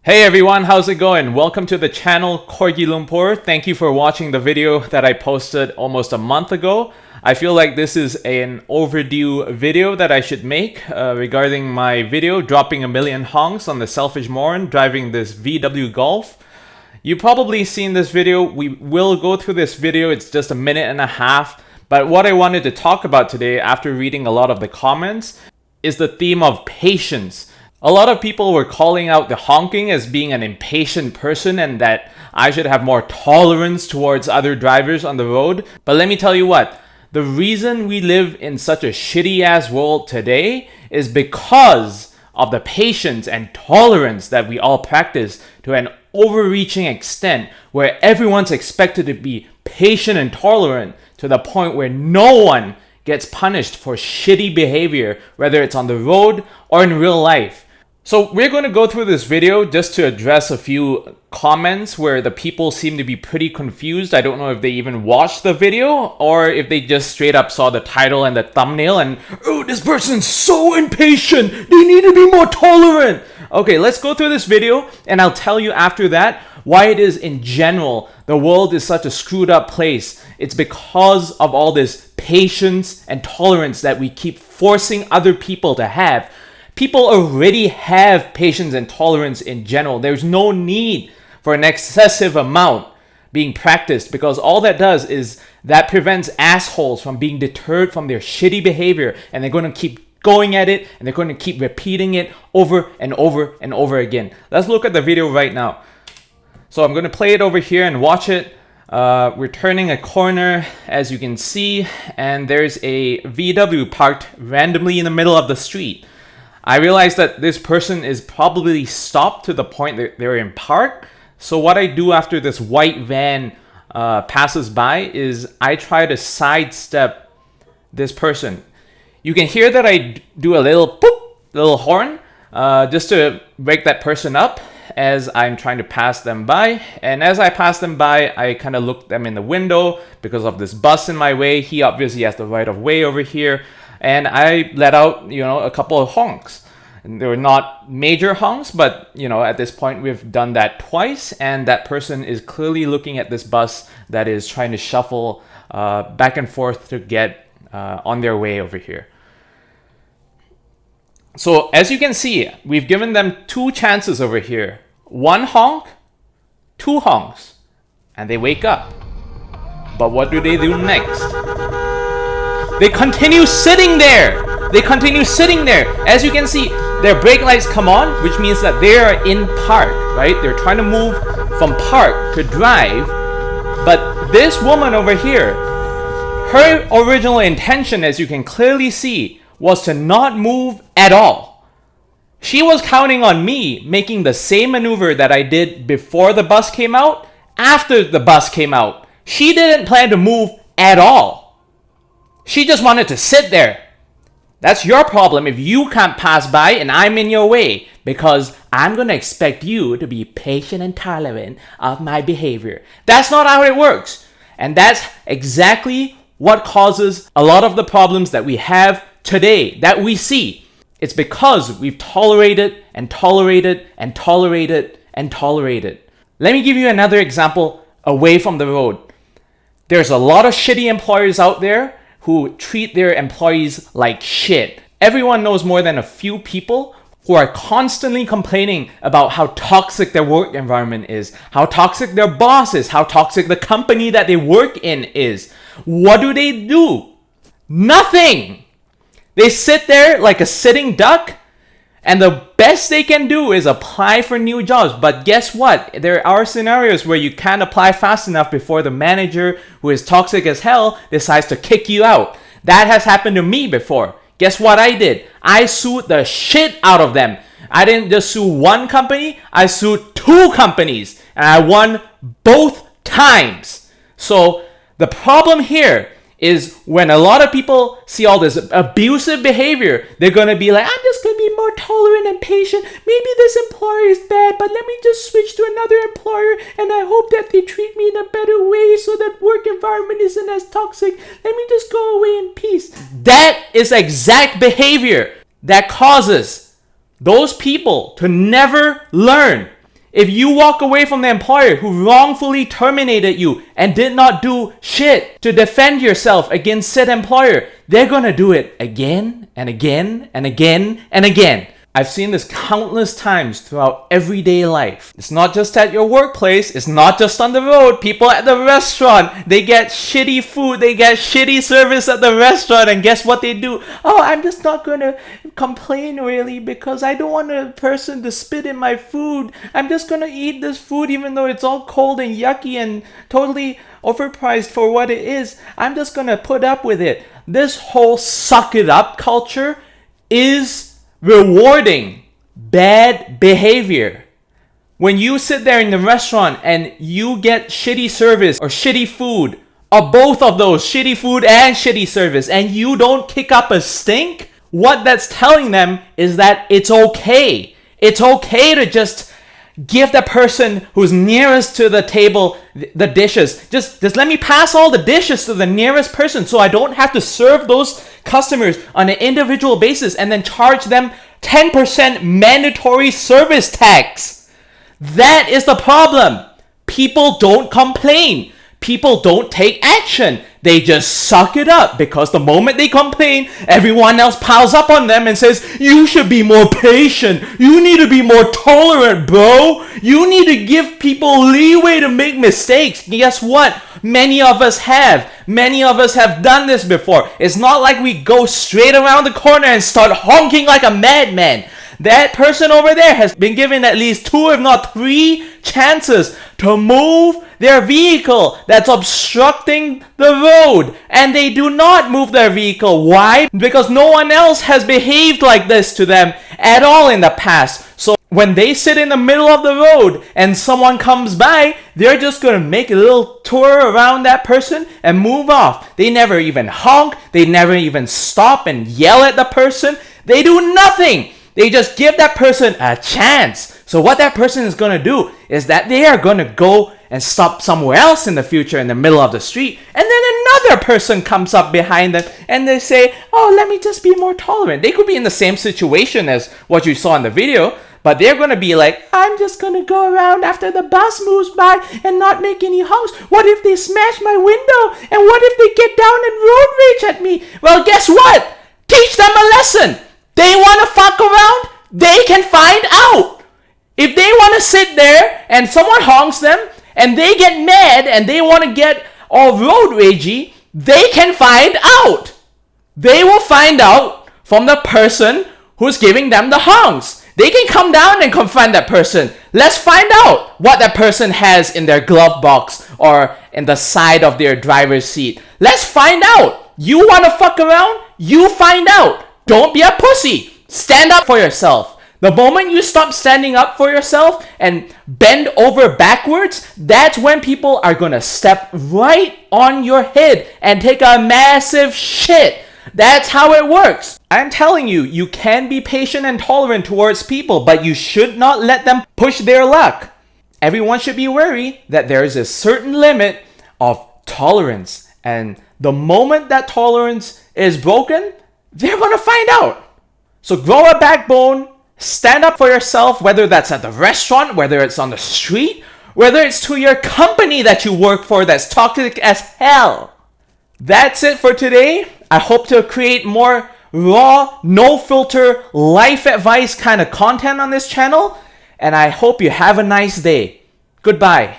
Hey everyone, how's it going? Welcome to the channel Corgi Lumpur. Thank you for watching the video that I posted almost a month ago. I feel like this is an overdue video that I should make regarding my video dropping a million honks on the selfish moron driving this VW Golf. You've probably seen this video. We will go through this video. It's just a minute and a half. But what I wanted to talk about today, after reading a lot of the comments, is the theme of patience. A lot of people were calling out the honking as being an impatient person and that I should have more tolerance towards other drivers on the road. But let me tell you what, the reason we live in such a shitty ass world today is because of the patience and tolerance that we all practice to an overreaching extent where everyone's expected to be patient and tolerant to the point where no one gets punished for shitty behavior, whether it's on the road or in real life. So we're going to go through this video just to address a few comments where the people seem to be pretty confused. I don't know if they even watched the video or if they just straight up saw the title and the thumbnail and, oh, this person's so impatient, they need to be more tolerant. Okay, let's go through this video and I'll tell you after that why it is in general the world is such a screwed up place. It's because of all this patience and tolerance that we keep forcing other people to have. People already have patience and tolerance in general. There's no need for an excessive amount being practiced because all that does is that prevents assholes from being deterred from their shitty behavior, and they're going to keep going at it and they're going to keep repeating it over and over and over again. Let's look at the video right now. So I'm going to play it over here and watch it. We're turning a corner, as you can see, and there's a VW parked randomly in the middle of the street. I realized that this person is probably stopped to the point that they're in park. So what I do after this white van passes by is I try to sidestep this person. You can hear that I do a little boop, little horn, just to wake that person up as I'm trying to pass them by. And as I pass them by, I kind of look them in the window because of this bus in my way. He obviously has the right of way over here. And I let out, a couple of honks. And they were not major honks, but, at this point we've done that twice. And that person is clearly looking at this bus that is trying to shuffle back and forth to get on their way over here. So as you can see, we've given them two chances over here. One honk, two honks, and they wake up. But what do they do next? They continue sitting there. As you can see, their brake lights come on, which means that they are in park, right? They're trying to move from park to drive. But this woman over here, her original intention, as you can clearly see, was to not move at all. She was counting on me making the same maneuver that I did before the bus came out, after the bus came out. She didn't plan to move at all. She just wanted to sit there. That's your problem if you can't pass by and I'm in your way, because I'm going to expect you to be patient and tolerant of my behavior. That's not how it works. And that's exactly what causes a lot of the problems that we have today, that we see. It's because we've tolerated and tolerated and tolerated and tolerated. Let me give you another example away from the road. There's a lot of shitty employers out there who treat their employees like shit. Everyone knows more than a few people who are constantly complaining about how toxic their work environment is, how toxic their boss is, how toxic the company that they work in is. What do? Nothing! They sit there like a sitting duck, and the best they can do is apply for new jobs. But guess what? There are scenarios where you can't apply fast enough before the manager, who is toxic as hell, decides to kick you out. That has happened to me before. Guess what I did? I sued the shit out of them. I didn't just sue one company, I sued two companies. And I won both times. So the problem here is when a lot of people see all this abusive behavior, they're going to be like, I'm just going to be more tolerant and patient. Maybe this employer is bad, but let me just switch to another employer and I hope that they treat me in a better way so that work environment isn't as toxic. Let me just go away in peace. That is exact behavior that causes those people to never learn. If you walk away from the employer who wrongfully terminated you and did not do shit to defend yourself against said employer, they're gonna do it again and again and again and again. I've seen this countless times throughout everyday life. It's not just at your workplace, it's not just on the road. People at the restaurant, they get shitty food, they get shitty service at the restaurant, and guess what they do? Oh, I'm just not gonna complain really because I don't want a person to spit in my food. I'm just gonna eat this food even though it's all cold and yucky and totally overpriced for what it is. I'm just gonna put up with it. This whole suck it up culture is rewarding bad behavior. When you sit there in the restaurant and you get shitty service or shitty food, or both of those, shitty food and shitty service, and you don't kick up a stink, what that's telling them is that it's okay. It's okay to just give the person who's nearest to the table the dishes. Just let me pass all the dishes to the nearest person so I don't have to serve those customers on an individual basis and then charge them 10% mandatory service tax. That is the problem. People don't complain. People don't take action. They just suck it up because the moment they complain, everyone else piles up on them and says, you should be more patient. You need to be more tolerant, bro. You need to give people leeway to make mistakes. Guess what? Many of us have. Many of us have done this before. It's not like we go straight around the corner and start honking like a madman. That person over there has been given at least 2 if not 3 chances to move their vehicle that's obstructing the road, and they do not move their vehicle. Why? Because no one else has behaved like this to them at all in the past. So when they sit in the middle of the road and someone comes by, they're just gonna make a little tour around that person and move off. They never even honk, they never even stop and yell at the person. They do nothing. They just give that person a chance. So what that person is going to do is that they are going to go and stop somewhere else in the future in the middle of the street. And then another person comes up behind them and they say, oh, let me just be more tolerant. They could be in the same situation as what you saw in the video, but they're going to be like, I'm just going to go around after the bus moves by and not make any honks. What if they smash my window? And what if they get down and road rage at me? Well, guess what? Teach them a lesson. They want to fuck around, they can find out. If they want to sit there and someone honks them and they get mad and they want to get all road ragey, they can find out. They will find out from the person who's giving them the honks. They can come down and confront that person. Let's find out what that person has in their glove box or in the side of their driver's seat. Let's find out. You want to fuck around? You find out. Don't be a pussy. Stand up for yourself. The moment you stop standing up for yourself and bend over backwards, that's when people are going to step right on your head and take a massive shit. That's how it works. I'm telling you, you can be patient and tolerant towards people, but you should not let them push their luck. Everyone should be wary that there is a certain limit of tolerance. And the moment that tolerance is broken, they're going to find out. So grow a backbone, stand up for yourself, whether that's at the restaurant, whether it's on the street, whether it's to your company that you work for that's toxic as hell. That's it for today. I hope to create more raw, no filter, life advice kind of content on this channel, and I hope you have a nice day. Goodbye.